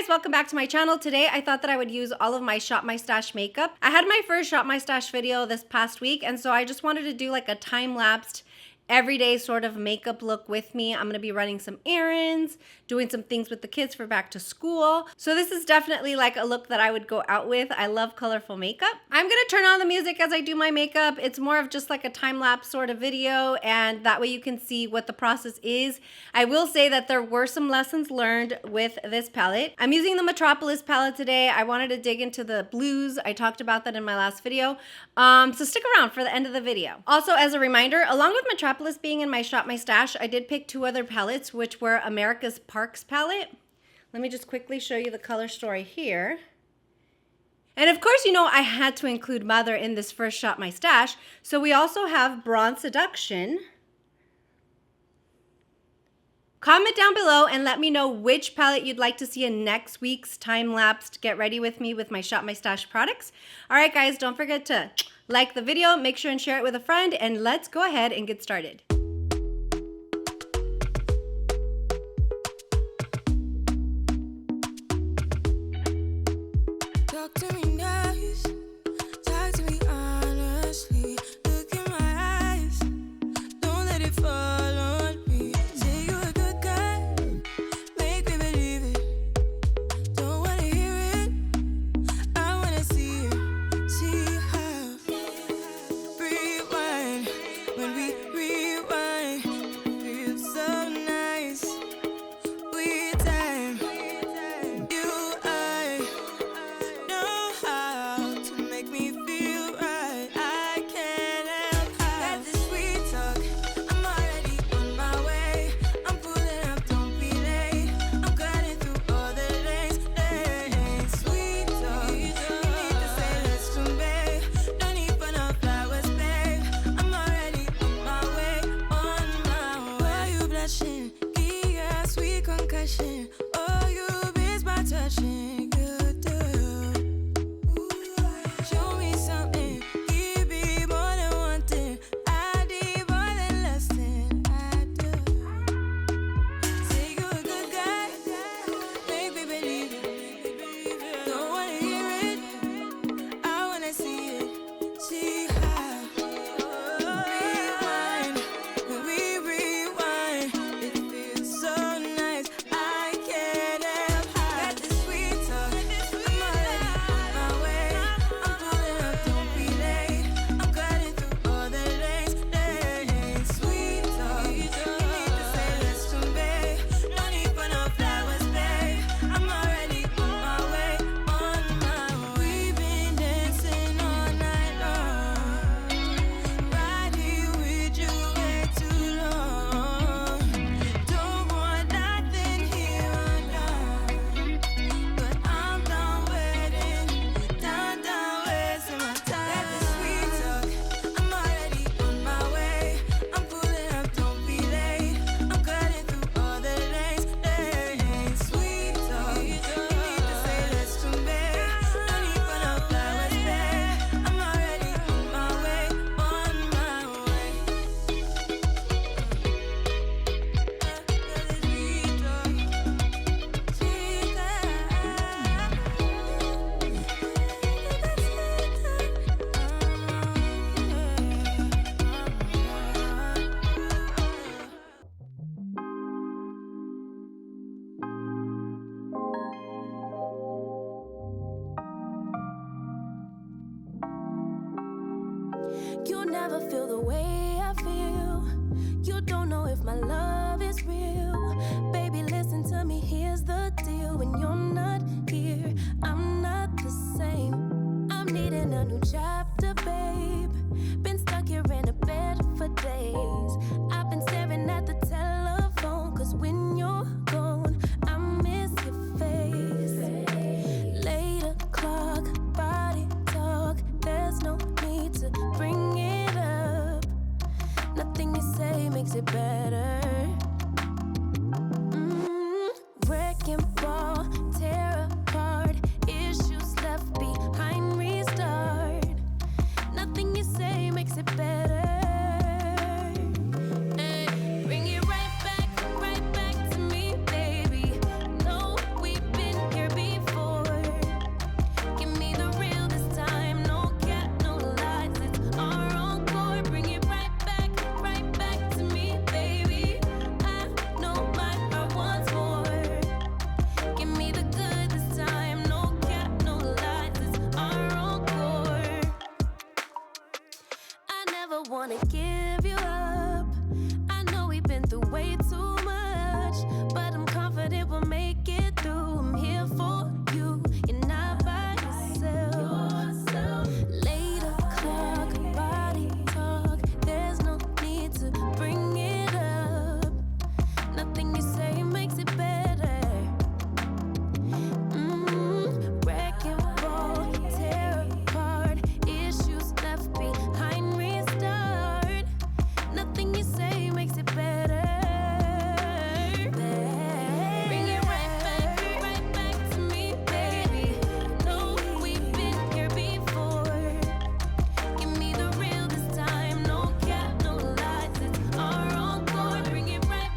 guys, welcome back to my channel. Today I thought that I would use all of my Shop My Stash makeup. I had my first Shop My Stash video this past week, and so I just wanted to do like a time-lapsed everyday sort of makeup look with me. I'm gonna be running some errands, doing some things with the kids for back to school. So this is definitely like a look that I would go out with. I love colorful makeup. I'm gonna turn on the music as I do my makeup. It's more of just like a time-lapse sort of video, and that way you can see what the process is. I will say that there were some lessons learned with this palette. I'm using the Metropolis palette today. I wanted to dig into the blues. I talked about that in my last video. So stick around for the end of the video. Also, as a reminder, along with Metropolis being in my Shop My Stash, I did pick two other palettes, which were America's Parks palette. Let me just quickly show you the color story here. And of course, you know, I had to include Mother in this first Shop My Stash. So we also have Bronze Seduction. Comment down below and let me know which palette you'd like to see in next week's time-lapsed Get Ready With Me with my Shop My Stash products. All right, guys, don't forget to like the video, make sure and share it with a friend, and let's go ahead and get started. Talk to me nice, talk to me honestly. Look in my eyes, don't let it fall on me. Say you're a good guy, make me believe it. Don't wanna hear it, I wanna see it. See how rewind, when we rewind, it feels so nice. We time, you I know how to make me feel right. I can't help got this sweet talk. I'm already on my way. I'm pulling up, don't be late. I'm cutting through all the lanes. Sweet talk. You need to say let's do, babe. No need for no flowers, babe. I'm already on my way, on my way. Why you blushing? Yeah, sweet concussion. Oh, you miss my touching. You do. Show me something, give me more than one thing. I need more than less than I do. Say you're a good guy, make me believe it. Don't wanna hear it, I wanna see it. See how rewind, when we rewind, it feels so nice. I can't help got this sweet talk. I'm already on my way. I'm pulling up, don't be late. I'm cutting through all the lanes. Sweet talk. You need to say let's do, babe. No need for no flowers, babe. I'm already on my way, on my way. We've been dancing all night long, right here with you way too long. Don't want nothing here or now, but I'm done waiting, done wasting my time. Got this sweet talk, I'm already on my way. I'm pulling up, don't be late. I'm cutting through all the lanes. Sweet talk, you need to say let's do, babe. No need for no flowers, babe. I'm already on my way, on my way. Sweet You'll never feel the way I feel. You don't know if my love is real. Baby, listen to me, here's the deal. When you're not here, I'm not the same. I'm needing a new chapter, babe. Been stuck here in a bed for days. I've been staring at the telephone, cause when you're gone, I miss your face. Late o'clock, body talk. There's no need to bring it up. Nothing you say makes it better. Wrecking ball, tear apart. Issues left behind, restart. Nothing you say makes it better. Bring it right back to me, baby. No, we've been here wanna give you up. I know we've been through way too much, but I'm confident we'll make it through. I'm here for you. You're not by yourself. Later, clock, body talk. There's no need to bring it up. Nothing you say makes it better. Wreck and roll, tear apart. Issues left behind, restart. Nothing you say makes it better. Bring it right back to me, baby. No, we've been here before. Give me the real this time. No cap, no lies. It's our encore. Bring it right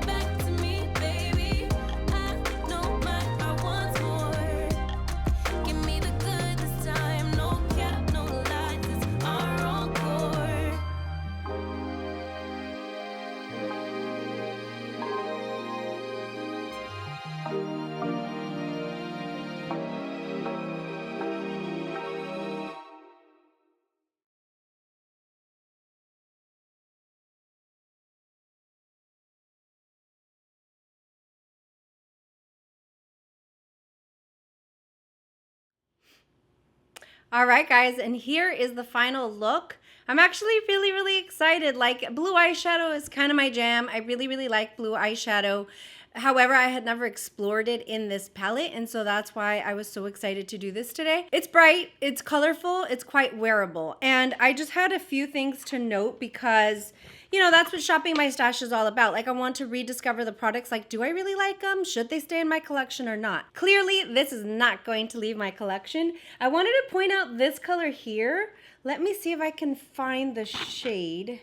back to me, baby. I know my heart wants more. Give me the good this time. No cap, no lies. It's our encore. All right, guys, and here is the final look. I'm actually really, really excited. Like, blue eyeshadow is kind of my jam. I really, really like blue eyeshadow. However, I had never explored it in this palette, and so that's why I was so excited to do this today. It's bright, it's colorful, it's quite wearable, and I just had a few things to note because, you know, that's what shopping my stash is all about. Like, I want to rediscover the products. Like, do I really like them? Should they stay in my collection or not? Clearly, this is not going to leave my collection. I wanted to point out this color here. Let me see if I can find the shade.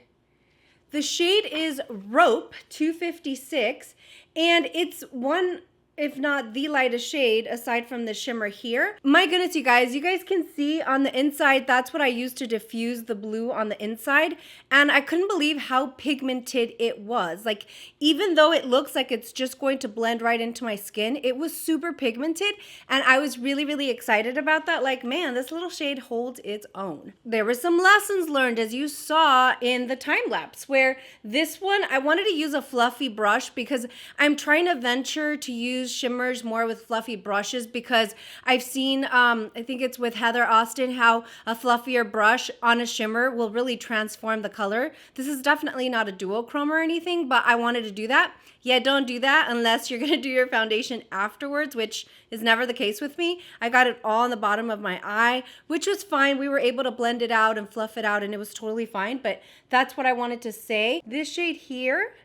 The shade is Rope 256, and it's one, if not the lightest shade aside from the shimmer here. My goodness, you guys can see on the inside, that's what I used to diffuse the blue on the inside. And I couldn't believe how pigmented it was. Like, even though it looks like it's just going to blend right into my skin, it was super pigmented. And I was really, really excited about that. Like, man, this little shade holds its own. There were some lessons learned, as you saw in the time lapse, where this one, I wanted to use a fluffy brush because I'm trying to venture to use shimmers more with fluffy brushes because I've seen, I think it's with Heather Austin, how a fluffier brush on a shimmer will really transform the color. This is definitely not a duochrome or anything, but I wanted to do that. Yeah, don't do that unless you're gonna do your foundation afterwards, which is never the case with me. I got it all on the bottom of my eye, which was fine. We were able to blend it out and fluff it out and it was totally fine, but that's what I wanted to say. This shade here,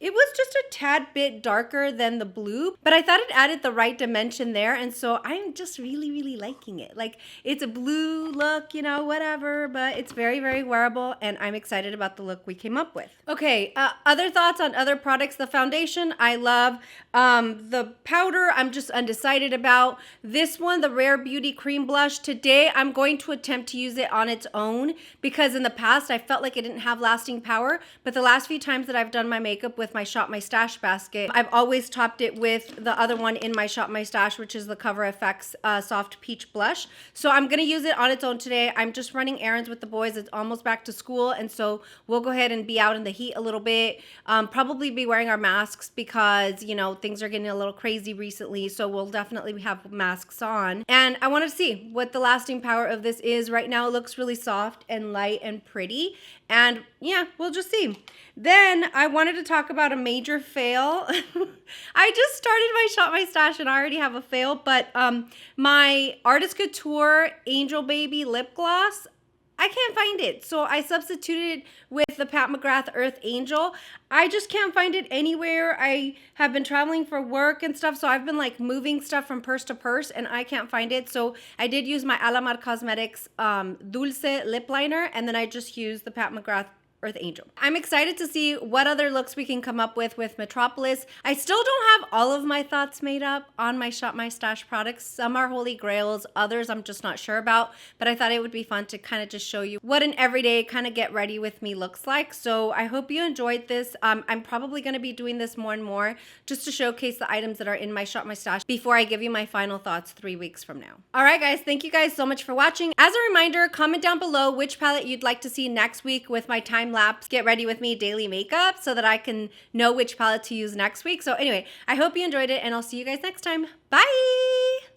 it was just a tad bit darker than the blue, but I thought it added the right dimension there, and so I'm just really, really liking it. Like, it's a blue look, you know, whatever, but it's very, very wearable, and I'm excited about the look we came up with. Okay, other thoughts on other products. The foundation, I love. The powder, I'm just undecided about. This one, the Rare Beauty Cream Blush, today I'm going to attempt to use it on its own because in the past I felt like it didn't have lasting power, but the last few times that I've done my makeup with my Shop My Stash basket, I've always topped it with the other one in my Shop My Stash, which is the Cover FX Soft Peach Blush. So I'm gonna use it on its own today. I'm just running errands with the boys. It's almost back to school, and so we'll go ahead and be out in the heat a little bit. Probably be wearing our masks because, you know, things are getting a little crazy recently, so we'll definitely have masks on. And I want to see what the lasting power of this is. Right now it looks really soft and light and pretty, and yeah, we'll just see. Then I wanted to talk about a major fail. I just started my Shop My Stash and I already have a fail, but my Artist Couture Angel Baby lip gloss, I can't find it. So I substituted with the Pat McGrath Earth Angel. I just can't find it anywhere. I have been traveling for work and stuff, so I've been like moving stuff from purse to purse and I can't find it. So I did use my Alamar Cosmetics Dulce lip liner, and then I just used the Pat McGrath Earth Angel. I'm excited to see what other looks we can come up with Metropolis. I still don't have all of my thoughts made up on my Shop My Stash products. Some are holy grails, others I'm just not sure about, but I thought it would be fun to kind of just show you what an everyday kind of get ready with me looks like. So I hope you enjoyed this. I'm probably going to be doing this more and more just to showcase the items that are in my Shop My Stash before I give you my final thoughts 3 weeks from now. All right, guys, thank you guys so much for watching. As a reminder, comment down below which palette you'd like to see next week with my time lapse get ready with me daily makeup so that I can know which palette to use next week. So anyway, I hope you enjoyed it and I'll see you guys next time. Bye!